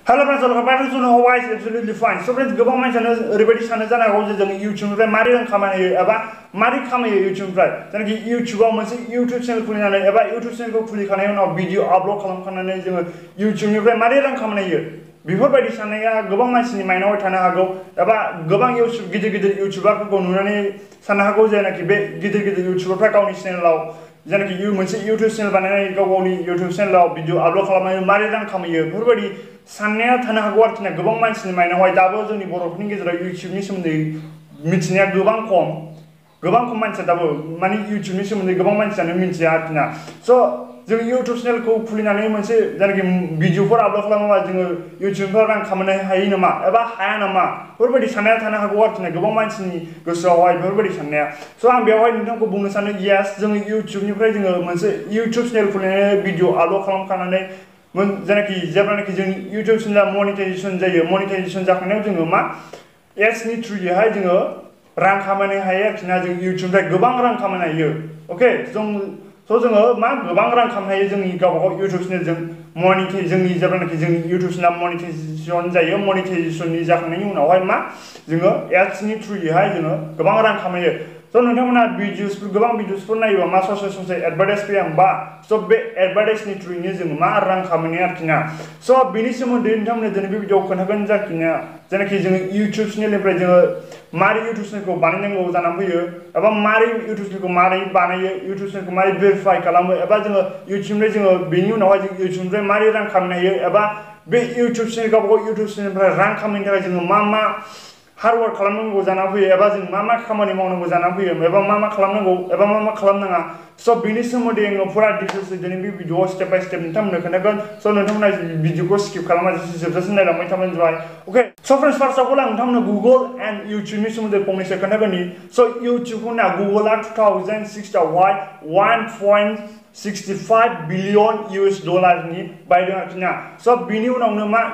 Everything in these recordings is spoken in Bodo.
Hello friends, welcome back to Hawaii is absolutely fine. So friends, गोबां मानसियानो ओरैबायदि सानो जानो हागौ जे जों YouTubeनिफ्राय मारै रां खामायो एबा मारै खामायो YouTubeनिफ्राय जेनाखि YouTubeआव मोनसे YouTube चेनेल खुलिनानै एबा YouTube चेनेलखौ खुलिखांनायनि उनाव भिडिअ आपल'ड खालामखांनानै जोङो YouTubeनिफ्राय मारै रां खामायो बेफोरबायदि साननाया गोबां मानसिनि माइन्डआव थानो हागौ एबा गोबां गिदिर YouTuberफोरखौ नुनानै साननो हागौ जेनाखि बे गिदिर YouTuberफ्रा गावनि चेनेलाव जेनाखि मोनसे YouTube चेनेल बानायनानै गावनि YouTube चेनेलाव भिडिअ आपल'ड खालामनानै मारै रां खामायो बेफोरबायदि साननाया थानो हागौ आरोखि ना गोबां मानसिनि माइन्डआवहाय दाबो जोंनि बर'फोरनि गेजेराव YouTubeनि सोमोन्दै मिथिनाया गोबां खम मानसिया दाबो माने YouTubeनि सोमोन्दै गोबां मानसियानो मिथिया आरोखि ना स' जों YouTube चेनेलखौ खुलिनानै मोनसे जेनाखि भिडिअफोर आपल'ड खालामोबा जोङो YouTubeनिफ्राय रां खामायनो हायो नामा एबा हाया नामा बेफोरबायदि साननाया थानो हागौ आरोखि ना गोबां मानसिनि गोसोआवहाय बेफोरबायदि साननाया स' आं बेवहाय नोंथांखौ बुंनो सानो येस जोङो YouTubeनिफ्राय जोङो मोनसे YouTube चेनेल खुलिनानै भिडिअ आपल'ड खालामखानानै जेब्लानाखि जोंनि YouTube चेनेला मनिटाइजेसन जायो मनिटाइजेसन जाखांनायाव जोङो मा एड्सनि थ्रुयैहाय जोङो रां खामायनो हायो आरोखि ना जों YouTubeनिफ्राय गोबां रां खामायनो हायो अके जोङो मा गोबां रां खामायनो हायो जोंनि गावबागाव YouTube चेनेलजों जेब्लानाखि जोंनि YouTube चेनेला मनिटाइजेसन जायो मनिटाइजेसननि जाखांनायनि उनावहाय मा जोङो एड्सनि थ्रुयैहाय जोङो गोबां रां खामायो स' नोंथांमोना गोबां भिडिअसफोर नायोबा मा ससे एडभार्टाइज फैया होमबा स' बे एडभार्टाइजनि थ्रुयैनो जोङो मा रां खामायनो आरोखि ना स' बेनि सोमोन्दै नोंथांमोना दिनै बे भिडिअआव खोन्थागोन जेनाखि जोङो YouTube चेनेलनिफ्राय जोङो मारै YouTube चेनेलखौ बानायनांगौ जानानै फैयो एबा मारै YouTube चेनेलखौ मारै बानायो YouTube चेनेलखौ मारै भेरिफाइ खालामो एबा जोङो YouTubeनिफ्राय जोङो बेनि उनावहाय जों YouTubeनिफ्राय मारै रां खामायनो हायो एबा बे YouTube चेनेल गावबागाव YouTube चेनेलनिफ्राय रां खामायनो थाखाय जोङो मा हार्डवर्क खालामनांगौ जानानै फैयो एबा जों मा खामानि मावनांगौ जानानै फैयो एबा मा खालामनांगौ एबा मा खालामनाङा स' बेनि सोमोन्दै आङो फुरा डिटेल्सै दिनै बे भिडिअआव स्टेप बाय स्टेप नोंथांमोननो खोन्थागोन स' नोंथांमोना भिडिअखौ स्किप खालामाजासे जोबजासिम नायलांबाय थाबानो जाबाय अके स' फ्रेन्ड्स फार्स्ट अफ अल आं नोंथांमोननो गुगोल एन्ड YouTubeनि सोमोन्दै फंनैसो खोन्थागोननि स' YouTubeखौ ना गुगोलआ 2006 आवहाय 1.65 बिलियन US डलारनि बायदों आरोखि ना स' बिनि उनावनो मा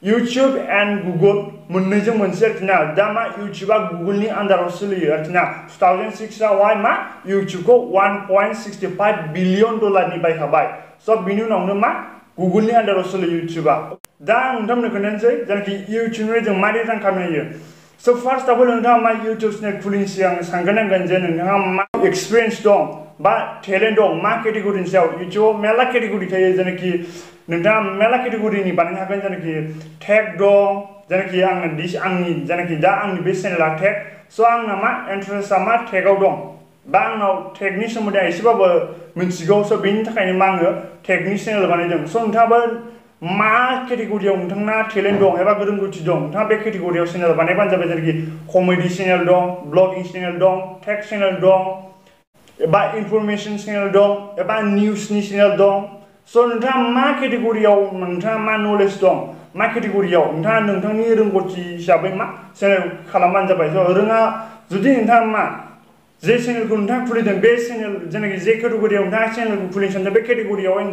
YouTube एन्ड गुगोल मोननैजों मोनसे आरोखि ना दा मा YouTubeआ गुगोलनि आन्दाराव सोलियो आरोखि ना 2006 आवहाय मा YouTubeखौ 1.65 बिलियन डलारनि बायखाबाय स' बिनि उनावनो मा गुगोलनि आन्दाराव सोलियो YouTubeआ दा आं नोंथांमोननो खोन्थानोसै जेनाखि YouTubeनिफ्राय जों मारै रां खामायो स' फार्स्ट अफ अल नोंथाङा मा YouTube चेनेल खुलिनो सिगां सानग्रोनांगोन जे नोंथाङा मा एक्सपिरियेन्स दं बा टेलेन्ट दं मा केटेगरिनि सायाव YouTubeआव मेरला केटेगरि थायो जेनाखि नोंथाङा मेरला केटेगरिनि बानायनो हागोन जेनाखि टेक दं जेनाखि जेनाखि दा आंनि बे चेनेला टेक स' आंना मा इन्टारेस्टआ मा टेकआव दं बा आंनाव टेकनि सोमोन्दै एसेबाबो मिथिगौ स' बेनि थाखायनो मा आङो टेकनि चेनेल बानायदों स' नोंथाङाबो मा केटेगरियाव नोंथांना टेलेन्ट दं एबा रोंगौथि दं नोंथाङा बे केटेगरियाव चेनेल बानायबानो जाबाय जेनाखि कमेडि चेनेल दं ब्लगिं चेनेल दं टेक चेनेल दं एबा इनफरमेसन चेनेल दं एबा निउसनि चेनेल दं स' नोंथाङा मा केटेगरियाव नोंथाङा मा नलेज दं मा केटेगरियाव नोंथाङा नोंथांनि रोंगौथि हिसाबै मा चेनेल खालामबानो जाबाय स' जुदि नोंथाङा मा जे चेनेलखौ नोंथाङा खुलिदों बे चेनेल जेनाखि जे केटेगरियाव नोंथाङा चेनेलखौ खुलिनो सानदों बे केटेगरियावहाय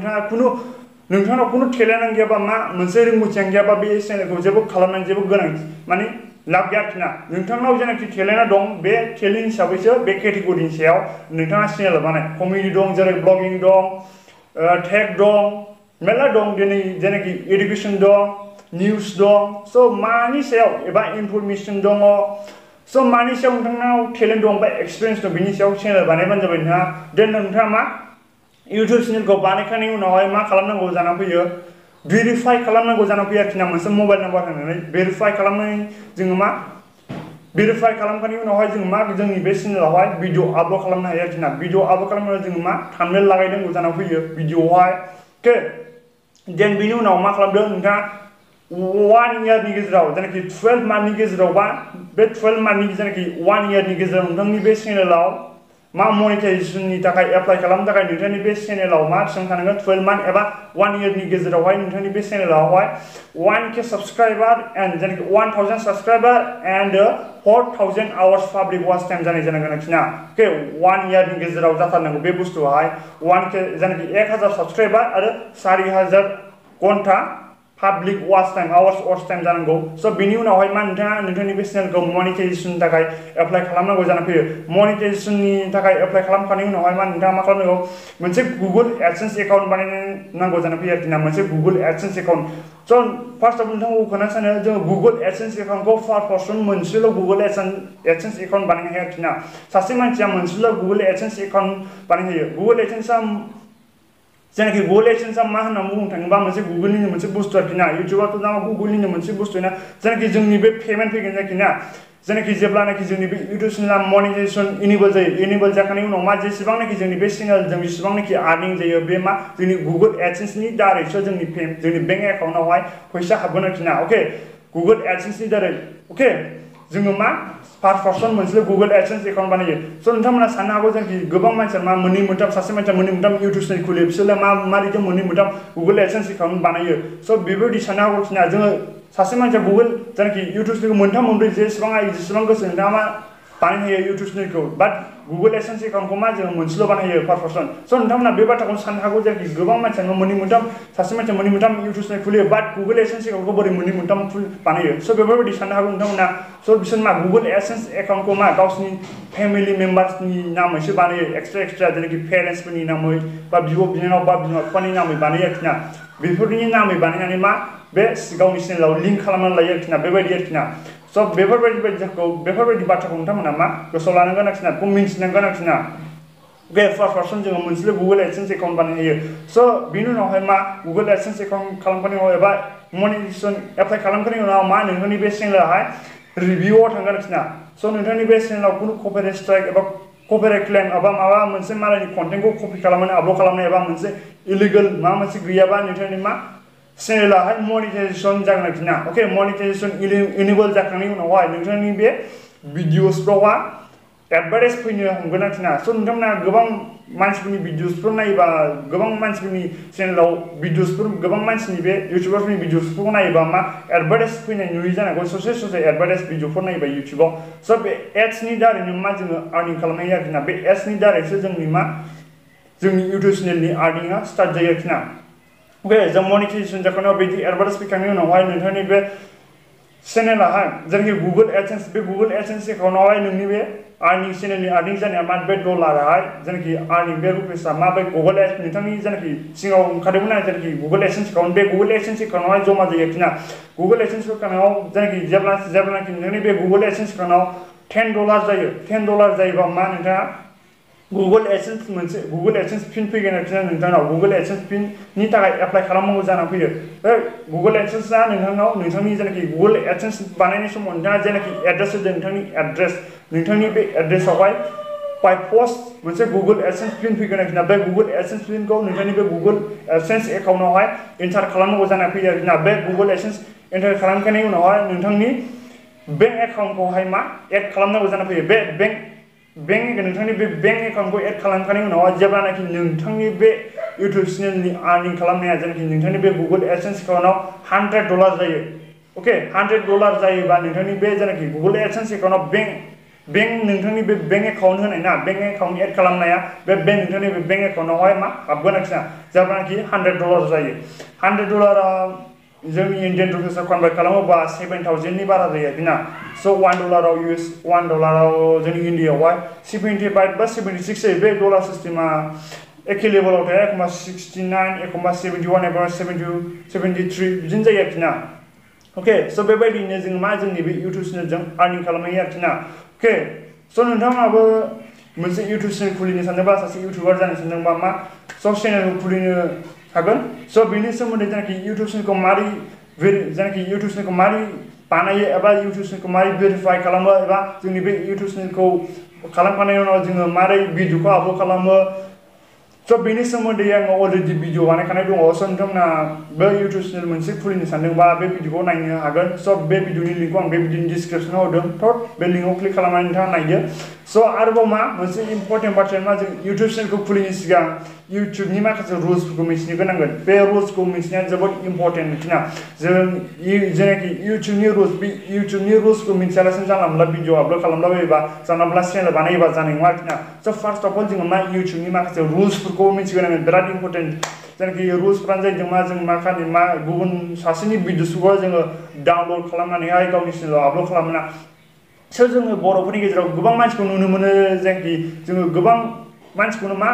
नोंथांनाव खुनु टेलेन्टआनो गैयाबा मा मोनसे रोंगौथियानो गैयाबा बे चेनेलखौ जेबो खालामनानै जेबो गोनांथि माने लाब गैया आरोखि ना नोंथांनाव जेनाखि टेलेन्टआ दं बे टेलेन्ट हिसाबैसो बे केटेगरिनि सायाव नोंथाङा चेनेल बानाय कमेडि दं जेरै ब्लगिं दं टेक दं मेरला दं दिनै जेनाखि इडुकेसन दं निउस दं स' मानि सायाव एबा इनफरमेसन दङ स' मानि सायाव नोंथांनाव टेलेन्ट दं बा एक्सपिरियेन्स दं बिनि सायाव चेनेल बानायबानो जाबाय नोंथाङा मा YouTube चेनेलखौ बानायखांनायनि उनावहाय मा खालामनांगौ जानानै फैयो भेरिफाइ खालामनांगौ जानानै फैयो आरोखि ना मोनसे मबाइल नाम्बार होनानै भेरिफाइ खालामनानै जोङो मा भेरिफाइ खालामखांनायनि उनावहाय जों मा जोंनि बे चेनेलावहाय भिडिअ आपल'ड खालामनो हायो आरोखि ना भिडिअ आपल'ड खालामनायाव जोङो मा थाम्बनेल लागायनांगौ जानानै फैयो भिडिअआवहाय अके देन बिनि उनाव मा खालामदों नोंथाङा 1 इयारनि गेजेराव जेनाखि 12 मान्थनि गेजेरावबा बे 12 मान्थनि जेनाखि 1 इयारनि गेजेराव नोंथांनि बे चेनेलाव मा मनिटाइजेसननि थाखाय एप्लाइ खालामनो थाखाय नोंथांनि बे चेनेलाव मा बेसेबां थानांगोन 12 मान्थ एबा 1 इयारनि गेजेरावहाय नोंथांनि बे चेनेलावहाय 1K साबस्क्राइबार एन्ड जेनाखि 1000 subscriber and 4000 hours public watch time जानांगोन आरोखि ना अके 1 इयारनि गेजेराव जाथारनांगौ बे बुस्थुआहाय 1K जेनाखि 1000 साबस्क्राइबार आरो 4000 घन्टा public watch time hours time जानांगौ सो बेनि उनावहाय मा नोंथाङा नोंथांनि बे चेनेलखौ मनेटाइजेशननि थाखाय एप्लाइ खालामनांगौ जाना फैयो मनेटाइजेशननि थाखाय एप्लाइ खालामखांनायनि उनावहाय मा नोंथाङा मा खालामनांगौ मोनसे गुगल एडसेन्स एकाउन्ट बानायनांगौ जाना फैयो आरोखि ना मोनसे गुगल एडसेन्स एकाउन्ट सो फार्स्ट अफ नोंथांखौ खोन्थानो सानो जोङो गुगल एडसेन्स एकाउन्टखौ पार पर्सन मोनसेल' गुगल एडसेन्स एकाउन्ट बानायनो हायो आरोखि ना सासे मानसिया मोनसेल' गुगल एडसेन्स एकाउन्ट बानायनो हायो गुगल एडसेन्सआ जेनाखि गुगल एडसेन्सआ मा होनना बुंनो थाङोबा मोनसे गुगलनिनो मोनसे बुस्थु आरोखि ना इउटुबाथ' दा गुगलनिनो मोनसे बुस्थु ना जेनाखि जोंनि बे पेमेन्ट फैगोन जायखि ना जेनाखि जेब्लानाखि जोंनि बे इउटुब चेनेला मनेटाइजेशन इनेबल जायो इनेबल जाखांनायनि उनाव मा जेसेबांनाखि जोंनि बे चेनेलजों जेसेबांनाखि आर्निं जायो बे मा जोंनि गुगल एडसेन्सनि दारैसो जोंनि बेंक एकाउन्टआवहाय फैसा हाबगोन आरोखि ना अके गुगल एडसेन्सनि दारै अके जोङो मा पार पर्सन मोनसेल' गुगल एडसेन्स एकाउन्ट बानायो स' नोंथांमोना साननो हागौ जेनाखि गोबां मानसिया मा मोननै मोनथाम सासे मानसिया मोननै मोनथाम इउटुब चेनेल खुलियो बिसोरलाय मारै मोननै मोनथाम गुगल एडसेन्स एकाउन्ट बानायो स' बेबायदि साननो हागौ आरोखि ना जोङो सासे मानसिया गुगल जेनाखि इउटुब चेनेलखौ मोनथाम मोनब्रै जेसेबां गोसो नोंथाङा मा बानायनो हायो इउटुब चेनेलखौ बाट गुगल एडसेन्स एकाउन्टखौ मा जोङो मोनसेल' बानायो पार पर्सन स' नोंथांमोना बे बाथ्राखौ साननो हागौ जेनाखि गोबां मानसियानो मोननै मोनथाम सासे मानसिया मोननै मोनथाम इउटुब चेनेल खुलियो बाट गुगल एडसेन्स एकाउन्टखौ बोरै मोननै मोनथाम बानायो स' बेफोरबायदि साननो हागौ नोंथांमोना स' बिसोर मा गुगल एडसेन्स एकाउन्टखौ मा गावसिनि फेमिलि मेम्बार्सनि नामैसो बानायो एक्सट्रा जेनाखि पेरेन्टसफोरनि नामै बा बिब' बिनानाव बा बिमा बिफानि नामै बानायो आरोखि ना बेफोरनि नामै बानायनानै मा बे गावनि चेनेलाव लिंक खालामनानै लायो आरोखि ना बेबायदि आरोखि ना स' बेफोरबायदि बाथ्राखौ नोंथांमोना मा गोसोआव लानांगोन आरोखि ना बेखौ मिन्थिनांगोन आरोखि ना बे फार्स्ट पार्सन जोङो मोनसेल' गुगल एडसेन्स एकाउन्ट बानायनो हायो स' बिनि उनावहाय मा गुगल एडसेन्स एकाउन्ट खालामखांनायनि उनाव एबा मनेटाइजेशन एप्लाइ खालामखांनायनि उनाव मा नोंथांनि बे चेनेलाहाय रिभिउआव थांगोन आरोखि ना स' नोंथांनि बे चेनेलाव खुनु कपिराइट स्ट्राइक एबा कपिराइट क्लेम एबा माबा मोनसे मालायनि कन्टेन्टखौ कपि खालामनानै आपल'ड खालामनाय एबा मोनसे इलिगेल माबा मोनसे गैयाबा नोंथांनि मा चेनेलाहाय मनेटाइजेशन जागोन आरोखि ना अके मनेटाइजेशन इनेबल जाखांनायनि उनावहाय नोंथांनि बे भिडिअसफ्रावहा एडभार्टाइज फैनो हमगोन आरोखि ना स' नोंथांमोना गोबां मानसिफोरनि भिडिअसफोर नायोबा गोबां मानसिफोरनि चेनेलाव भिडिअसफोर गोबां मानसिनि बे इउटुबारफोरनि भिडिअसफोरखौ नायोबा मा एडभार्टाइज फैनाय नुयो जानांगौ ससे एडभार्टाइज भिडिअफोर नायोबा इउटुबाव स' बे एड्सनि दारैनो मा जोङो आर्निं खालामनो हायो आरोखि ना बे एड्सनि दारैसो जोंनि इउटुब चेनेलनि आर्निंआ स्टार्ट जायो आरोखि ना अके जों मनेटाइजेशन जाखांनायाव बिदि एडभार्टाइज फैखांनायनि उनावहाय नोंथांनि बे चेनेलाहाय जेनाखि गुगल एडसेन्स बे गुगल एडसेन्स एकाउन्टआवहाय नोंनि बे आर्निं चेनेलनि आर्निं जानाया मा बे डलाराहाय जेनाखि आर्निं बे रुपिसआ मा बे गुगल नोंथांनि जेनाखि सिगाङाव ओंखारदोंमोन आरो जेनाखि गुगल एडसेन्स एकाउन्ट बे गुगल एडसेन्स एकाउन्टआवहाय जमा जायो आरोखि ना गुगल एडसेन्स एकाउन्टआव जेनाखि जेब्लानाखि नोंथांनि बे गुगल एडसेन्स एकाउन्टआव $10 जायो $10 जायोबा मा नोंथाङा गुगल एडसेन्स पिन फैगोन आरोखि ना नोंथांनाव गुगल एडसेन्स पिननि थाखाय एप्लाइ खालामनांगौ जाना फैयो बे गुगल एडसेन्सआ नोंथांनि जेनाखि गुगल एडसेन्स बानायनाय समाव नोंथाङा जेनाखि एड्रेस होदों नोंथांनि बे एड्रेसावहाय बाय पस्ट मोनसे गुगल एडसेन्स पिन फैगोन आरोखि ना बे गुगल एडसेन्स पिनखौ नोंथांनि बे गुगल एडसेन्स एकाउन्टआवहाय एन्टार खालामनांगौ जाना फैयो आरोखि ना बे गुगल एडसेन्स एन्टार खालामखांनायनि उनावहाय नोंथांनि बेंक एकाउन्टखौहाय मा एड खालामनांगौ जाना फैयो बे नोंथांनि बे बेंक एकाउन्टखौ एड खालामखांनायनि उनावहाय जेब्लानाखि नोंथांनि बे इउटुब चेनेलनि आर्निं खालामनाया जेनाखि नोंथांनि बे गुगल एडसेन्स एकाउन्टआव $100 जायो अके $100 जायोबा नोंथांनि बे जेनाखि गुगल एडसेन्स एकाउन्टआव नोंथांनि बे बेंक एकाउन्ट होनाय ना बेंक एकाउन्ट एड खालामनाया नोंथांनि बे बेंक एकाउन्टआवहाय मा हाबगोन आरोखि ना जेब्लानाखि $100 जायो $100 जोंनि इन्डियान रुपिसआव कनभार्ट खालामोबा 7,000नि बारा जायो आरोखि ना स' $1 जोंनि इन्डियाआवहाय 75 बा 76 जायो बे डलार सिस्टेमा एखे लेभेलाव थाया एखमबा 69 एखमबा 71 एबा 73 बिदिनो जायो आरोखि ना अके स' बेबायदिनो जों मा जोंनि बे इउटुब चेनेलजों आर्निं खालामनो हायो आरोखि ना अके स' नोंथाङाबो मोनसे इउटुब चेनेल खुलिनो सानदोंबा सासे इउटुबार जानो सानदोंबा मा स' चेनेलखौ खुलिनो हागोन स' बेनि सोमोन्दै जेनाखि इउटुब चेनेलखौ मारै बानायो एबा इउटुब चेनेलखौ मारै भेरिफाइ खालामो एबा जोंनि बे इउटुब चेनेलखौ खालामखांनायनि उनाव जोङो मारै भिडिअखौ आपल'ड खालामो स' बेनि सोमोन्दै आङो अलरेडि भिडिअ बानायखानाय दङ स' नोंथांमोना बे इउटुब चेनेल मोनसे खुलिनो सानदोंबा बे भिडिअखौ नायनो हागोन स' बे भिडिअनि लिंकखौ आं बे भिडिअनि डिसक्रिपसनाव होदों थ' बे लिंकआव क्लिक खालामनानै नोंथाङा नायदो स' आरोबाव मा मोनसे इम्परटेन्ट बाथ्राया मा जों इउटुब चेनेलखौ खुलिनो सिगां इउटुबनि माखासे रुल्सफोरखौ मिथिनो गोनांगोन बे रुल्सखौ मिथिनाया जोबोद इम्परटेन्ट मिथिना जों जेनाखि इउटुबनि रुल्सखौ मिथियालासिनो जानला मोनला भिडिअ आपल'ड खालामलाबायोबा जानला मोनला चेनेल बानायोबा जानाय नङा आरोखि ना स' फार्स्ट अफ अल जोङो मा इउटुबनि माखासे रुल्सफोरखौ मिथिगोनांगोन बिराद इम्परटेन्ट जायखि रुल्सफ्रानो जाहैदों मा जों मा खालि मा गुबुन सासेनि भिडिअसखौ जोङो डाउनलड खालामनानैहाय गावनि चेनेलाव आपलड खालामना सो जोङो बर'फोरनि गेजेराव गोबां मानसिखौ नुनो मोनो जायखि जोङो गोबां मानसिखौनो मा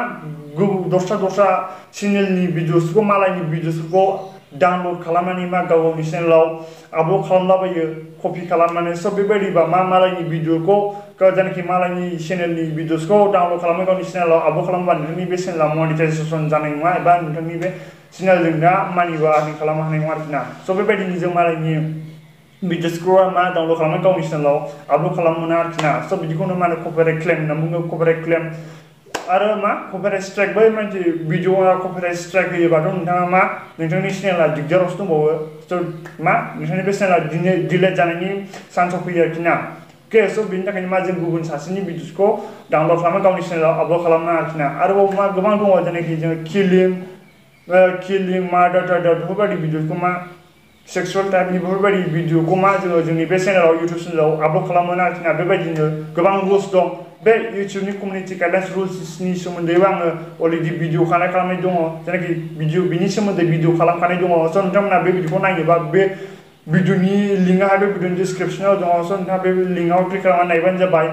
दस्रा चेनेलनि भिडिअसखौ मालायनि भिडिअसखौ डाउनलड खालामनानै मा गावनि चेनेलाव आपलड खालामलाबायो कपि खालामनानै सब बेबायदिबा मा मालायनि भिडिअखौ जायखि मालायनि चेनेलनि भिडिअसखौ डाउनलड खालामो गावनि चेनेलाव आपलड खालामबा नोंथांनि बे चेनेला मनिटाइजेसन जानाय नङा एबा नोंथांनि बे चेनेलजों दा मानिबा आर्निं खालामनो हानाय नङा आरोखि ना स' बेबायदिनो जों मालायनि भिडिअसखौ मा डाउनलड खालामो गावनि चेनेलाव आपलड खालामनो मोना आरोखि ना स' बिदिखौनो मा होनो कपिराइट क्लेम होनना बुङो कपिराइट क्लेम आरो मा कपिराइट स्ट्राइक बै मानसि भिडिअआ कपिराइट स्ट्राइक होयोबाथ' नोंथाङा मा नोंथांनि चेनेला दिगदारावसो दंबावो स' मा नोंथांनि बे चेनेला डिलेट जानायनि चान्सआव फैयो आरोखि ना अके स' बेनि थाखायनो मा जों गुबुन सासेनि भिडिअसखौ डाउनलड खालामो गावनि चेनेलाव आपलड खालामना आरोखि ना आरोबाव मा गोबां दङ जेनाखि जोङो किलिं मार्डार बेफोरबायदि भिडिअखौ मा सेक्सुअल टाइपनि बेफोरबायदि भिडिअखौ मा जोङो जोंनि बे चेनेलाव इउटुब चेनेलाव आपलड खालामो आरोखि ना बेबायदिनो गोबां रुल्स दं बे इउटुबनि कमिउनिटि गाइडलाइन्स रुल्सनि सोमोन्दैबो आङो अलरेडि भिडिअ खालामनाय दङ जेनाखि बिनि सोमोन्दै भिडिअ खालामखानाय दङ स' नोंथांमोना बे भिडिअखौ नायोबा बे भिडिअनि लिंकआ बे भिडिअनि डिसक्रिपसनाव दङ स' नोंथाङा बे लिंकआव क्लिक खालामनानै नायबानो जाबाय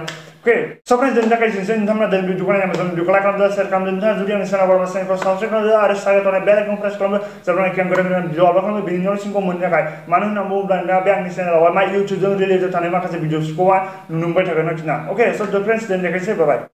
अके स' फ्रेन्ड्स जोंनि थाखाय जोंसो नोंथांमोना दिनै भिडिअखौ नायना मोजां भिडिअखौ लाइक खालामदो शेयार खालामदो नोंथाङा जुदि आंनि चेनेल बा चेनेलखौ साबस्क्राइब खालामदो आरो साइडआव थानाय बेल आइकनखौ प्रेस खालामदो जेब्लानाखि आं गोदान गोदान भिडिअ आपलड खालामो बेनि नटिफिकेसनखौ मोननो थाखाय मानो होनना बुङोब्ला नोंथाङा बे आंनि चेनेलावहाय मा इउटुबजों रिलेटेड थानाय माखासे भिडिअसखौ नुनो मोनबाय थागोन आरोखि ना अके स' फ्रेन्ड्स दिनै देखायसै बाय